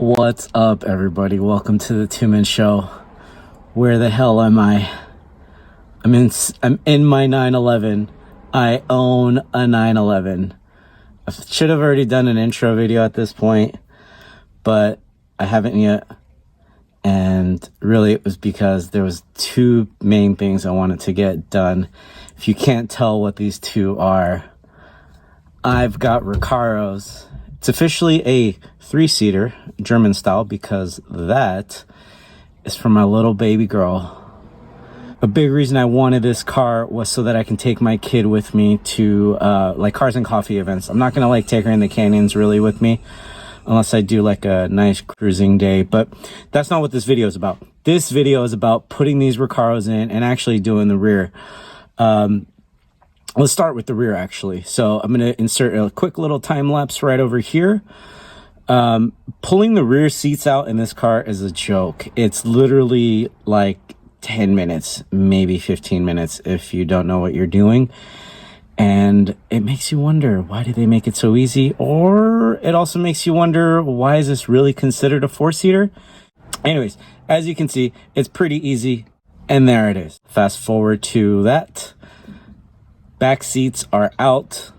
What's up, everybody? Welcome to the Two-Man Show. Where the hell am I? I'm in my 911. I own a 911. I should have already done an intro video at this point, but I haven't yet. And really, it was because there was two main things I wanted to get done. If you can't tell what these two are, I've got Recaros. It's officially a 3-seater, German style, because that is for my little baby girl. A big reason I wanted this car was so that I can take my kid with me to like cars and coffee events. I'm not gonna take her in the canyons really with me, unless I do like a nice cruising day, but that's not what this video is about. This video is about putting these Recaros in and actually doing the rear. Let's start with the rear, actually. So I'm going to insert a quick little time lapse right over here. Pulling the rear seats out in this car is a joke. It's literally like 10 minutes, maybe 15 minutes if you don't know what you're doing. And it makes you wonder, why do they make it so easy? Or it also makes you wonder, why is this really considered a 4-seater? Anyways, as you can see, it's pretty easy. And there it is. Fast forward to that. Back seats are out.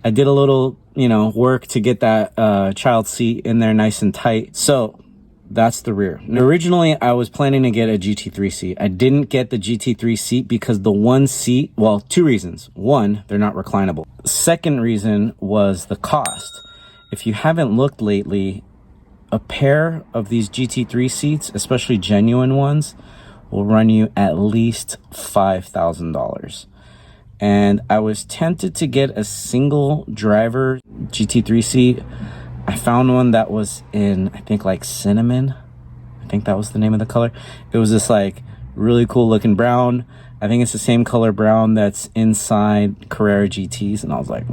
I did a little, work to get that child seat in there nice and tight. So that's the rear. Now, originally, I was planning to get a GT3 seat. I didn't get the GT3 seat because the one seat, well, two reasons. One, they're not reclinable. Second reason was the cost. If you haven't looked lately, a pair of these GT3 seats, especially genuine ones, will run you at least $5,000. And I was tempted to get a single driver GT3 seat. I found one that was in, I think, like cinnamon. I think that was the name of the color. It was this really cool looking brown. I think it's the same color brown that's inside Carrera GTs. And I was like,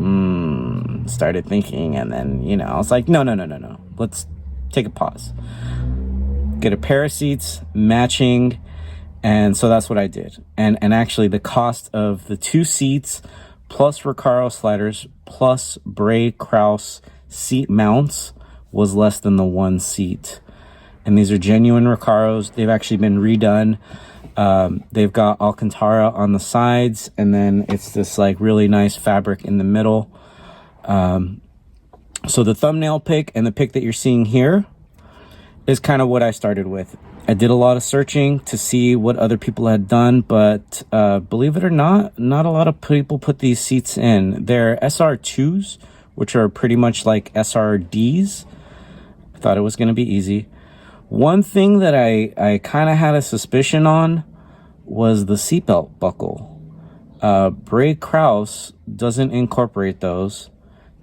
started thinking. And then, I was like, no. Let's take a pause. Get a pair of seats matching. And so that's what I did. And actually the cost of the 2 seats plus Recaro sliders plus Bray Kraus seat mounts was less than the 1 seat. And these are genuine Recaros. They've actually been redone. They've got Alcantara on the sides, and then it's this really nice fabric in the middle. So the thumbnail pic and the pic that you're seeing here is kind of what I started with. I did a lot of searching to see what other people had done, but believe it or not a lot of people put these seats in. They're SR2s, which are pretty much like SRDs. I thought it was going to be easy. One thing that I kind of had a suspicion on was the seatbelt buckle. Bray Kraus doesn't incorporate those.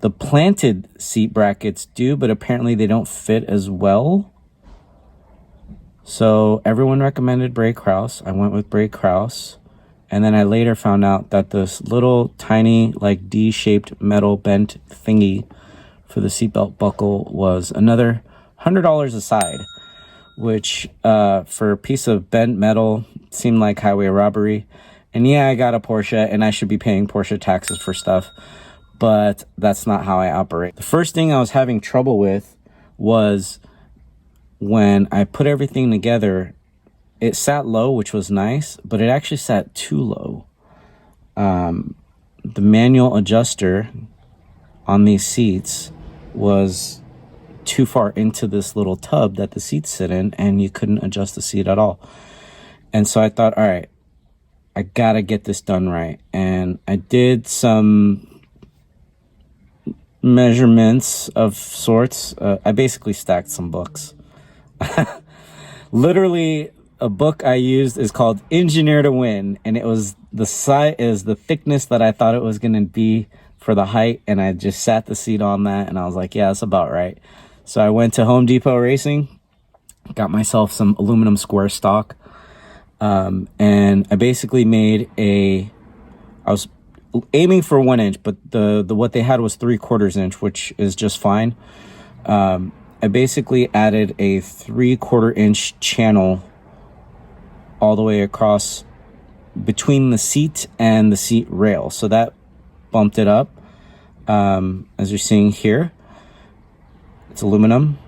The planted seat brackets do, but apparently they don't fit as well. So everyone recommended Bray Kraus. I went with Bray Kraus. And then I later found out that this little tiny D-shaped metal bent thingy for the seatbelt buckle was another $100 a side, which for a piece of bent metal seemed like highway robbery. And yeah, I got a Porsche and I should be paying Porsche taxes for stuff, but that's not how I operate. The first thing I was having trouble with was when I put everything together, it sat low, which was nice, but it actually sat too low. The manual adjuster on these seats was too far into this little tub that the seats sit in, and you couldn't adjust the seat at all. And so I thought, all right, I gotta get this done right. And I did some measurements of sorts. I basically stacked some books. Literally, a book I used is called Engineer to Win, and it was the thickness that I thought it was going to be for the height, and I just sat the seat on that, and I was like, yeah, that's about right. So I went to Home Depot Racing, got myself some aluminum square stock, and I basically made I was aiming for 1 inch, but the what they had was 3/4 inch, which is just fine. I basically added a 3/4 inch channel all the way across between the seat and the seat rail. So that bumped it up. As you're seeing here, it's aluminum.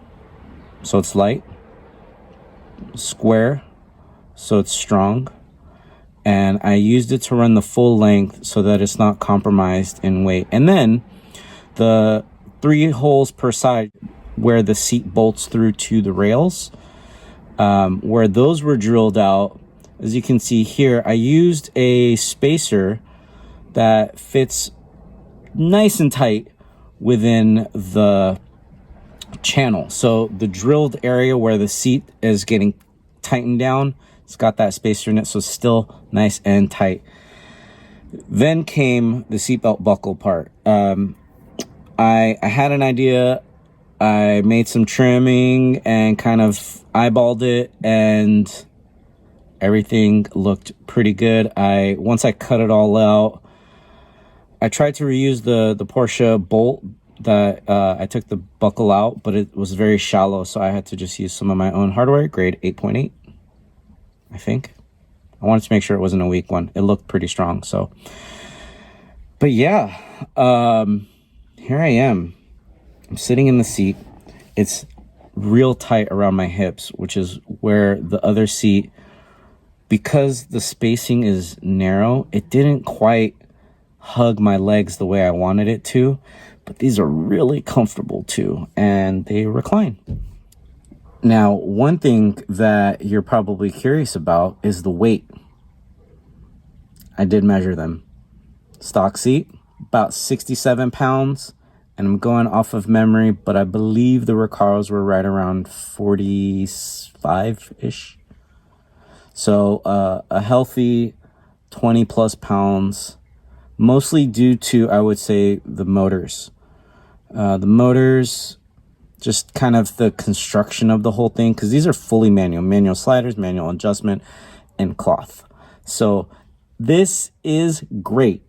so it's light, square, so it's strong, and I used it to run the full length so that it's not compromised in weight. And then the 3 holes per side where the seat bolts through to the rails, where those were drilled out, as you can see here, I used a spacer that fits nice and tight within the channel. So the drilled area where the seat is getting tightened down, it's got that spacer in it, so it's still nice and tight. Then came the seatbelt buckle part. I had an idea. I made some trimming and kind of eyeballed it, and everything looked pretty good. Once I cut it all out, I tried to reuse the Porsche bolt that I took the buckle out, but it was very shallow, so I had to just use some of my own hardware, grade 8.8, I think. I wanted to make sure it wasn't a weak one. It looked pretty strong, so. But yeah, here I am. I'm sitting in the seat. It's real tight around my hips, which is where the other seat, because the spacing is narrow, it didn't quite hug my legs the way I wanted it to, but these are really comfortable too, and they recline. Now, one thing that you're probably curious about is the weight. I did measure them. Stock seat, about 67 pounds, and I'm going off of memory, but I believe the Recaros were right around 45-ish. So a healthy 20 plus pounds, mostly due to, I would say, the motors. The motors, just kind of the construction of the whole thing, because these are fully manual sliders, manual adjustment, and cloth. So this is great.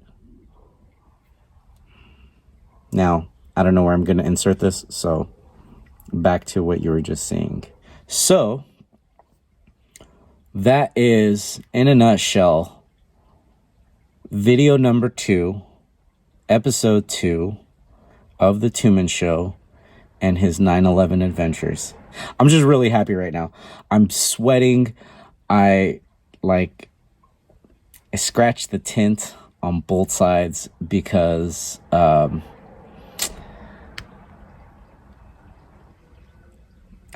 Now, I don't know where I'm going to insert this, so back to what you were just saying. So that is, in a nutshell, video number 2, episode 2 of The Tuman Show and his 9/11 adventures. I'm just really happy right now. I'm sweating. I scratched the tint on both sides because I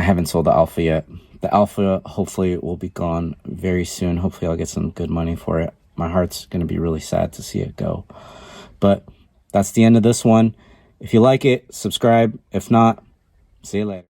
haven't sold the Alpha yet. The Alpha hopefully will be gone very soon. Hopefully I'll get some good money for it. My heart's going to be really sad to see it go. But that's the end of this one. If you like it, subscribe. If not, see you later.